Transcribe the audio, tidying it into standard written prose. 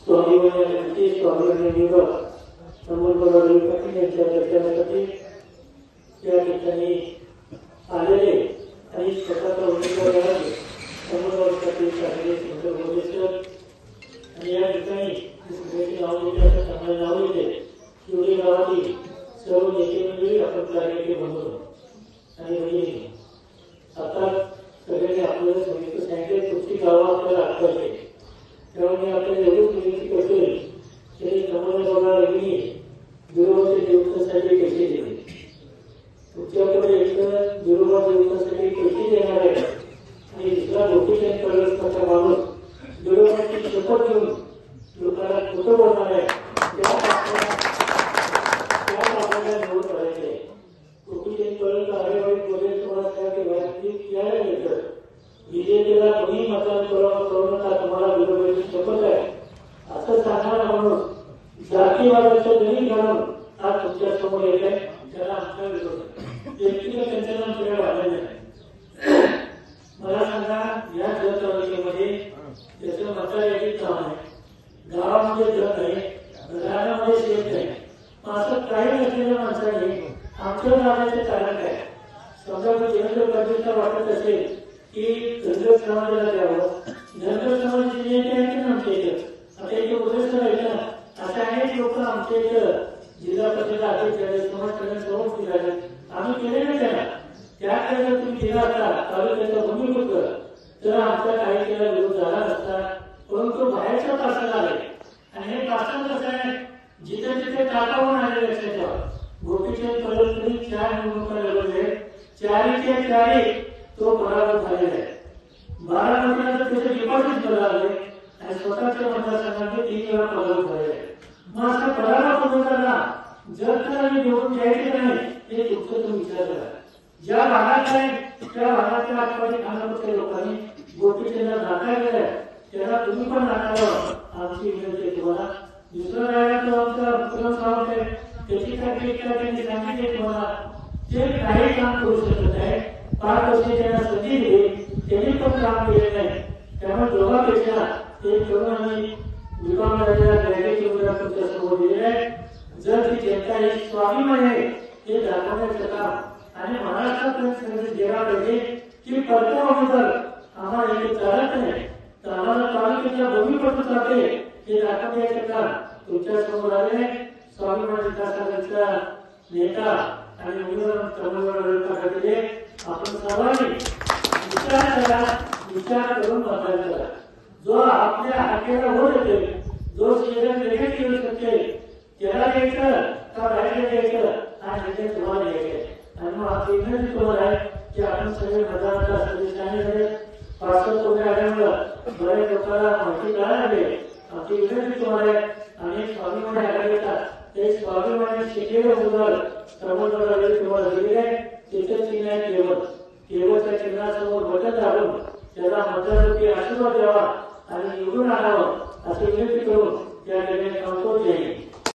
स्वाभिमानी स्वाभिमानी दिवस संबंधपरावी पाटील यांच्या दर्शनासाठी या ठिकाणी आलेले आणि स्वतःचा उमेदवार संबंधासाठी चांगले सुंदर बोलेश्वर आणि या ठिकाणी नाव दिले असं चांगलं नाव येते शिवडी गावातील सर्व नेते मंडळी आपण कार्यक्रम बनवतो आणि म्हणजे आता सगळ्यांनी आपल्याला सांगितले कुठची गावं आपल्याला आठवते त्यामुळे आपल्याला एवढीच विनंती करतोय तरी संबंधाला वेगळी विरोबाच्या देवस्थानासाठी पैसे दिले तुमच्याकडे एक विरोबा देवस्थानासाठी पैसे देणार आहे आणि दुसरा गोपीचंद कळवणचा माणूस विरोबाची शपथ घेऊन लोकांना खोटं बोलणार आहे त्या आपल्याला निवड करायचे आहे गोपीचंद कळवण अरे वाईट बोलले तुम्हाला काय की वाईट यायला मिळतं बीजेपीला कोणी मतदान करू नका तुम्हाला विरोधाची शपथ आहे असं सांगणारा म्हणून जातीवादाचं गणित घालून आज तुमच्या समोर येत आहे त्याला आमचा विरोध व्यक्तिगत त्यांच्या नाम सगळ्या वाढलेलं आहे मला सांगा या जत तालुक्यामध्ये त्याचं मतदाराचं काम आहे गावामध्ये जत आहे घरामध्ये शेत आहे असं काही नसलेल्या माणसाने आमच्या गावाचे कारण काय समजा देवेंद्र फडणवीसला वाटत असेल की धनगर समाजाला द्यावं धनगर समाजाचे नेते आहेत ना आमच्या इथं आता इथे उद्देश करायचा अशा अनेक लोक आमच्या इथं जिल्हा परिषद अध्यक्ष झाले समाजकल्याण सभापती झाले आम्ही केले नाही त्यांना त्याकडे जर तुम्ही केला असता तालुक्याचा भूमिपुत्र तर आमचा काही केला विरोध झाला नसता परंतु बाहेरच्या पासाला आले आणि हे पासन कसं आहे जिथे जिथे टाकावून आले लक्षात ठेवा गोपीचंद कळवण 4 निवडणुका लढवले 4च्या 4 तो पराभूत झालेला आहे 12 मतदारांचं त्याचे डिपॉझिट मिळाले आणि स्वतःच्या मतदारसंघात 3 वेळा पराभूत झालेला आहे मग असं पराभूत होताना जर त्याला निवडून द्यायचे नाही हे तुमचं तुम्ही विचार करा ज्या भागात आहे त्या भागातल्या आसपासच्या खानापूरच्या लोकांनी गोपीचंदला नाकारलेलं आहे त्याला तुम्ही पण नाकारावं आमची विनंती आहे तुम्हाला दुसरं राहिला आमचा विक्रम सावंत आहे त्याची काही त्यांनी सांगितले तुम्हाला ते काही काम करू शकत आहे 5 वर्षे त्यांना संधी दिली त्यांनी पण काम केले नाही त्यामुळे दोघांपेक्षा ते करून आम्ही विभागाच्या ग्रॅज्युएटची मुद्रा तुमच्या समोर दिलेली आहे जर ती जनता ही स्वाभिमान आहे हे दाखवण्याचं काम आणि महाराष्ट्रात गेला पाहिजे की कर्तव्यानुसार आम्हाला इथे चालत नाही तर आम्हाला तालुक्याच्या भूमीपत्र जाते हे दाखवण्याचं काम तुमच्या समोर आले स्वाभिमान विकास आघाडीचा नेता आणि उमेदवार आपण सर्वांनी विचार करून मतदान करा जो आपल्या हाकेला होत येते जो शरीरात लगेच येऊ शकते त्याला द्यायचं का बाहेर द्यायचं हा निर्णय तुम्हाला घ्यायचा आणि मग आपली विनंती तुम्हाला आहे की आपण सगळे मतदानाचा सदस्याने झाले 500 कोटी आल्यामुळं बऱ्याच लोकांना माहिती कळायला लागली आपली विनंती तुम्हाला आहे आणि स्वाभिमानी आघाडीचा ते स्वाभिमानी शिकलेले उमेदवार प्रबोधनाला तुम्हाला दिलेले आहे त्याचं चिन्ह आहे केवळच्या चिन्हासमोर बटन दाबून त्याला मतदारांनी आशीर्वाद द्यावा आणि निवडून आणावं अशी विनंती करून त्या निर्णय संतोष जाईल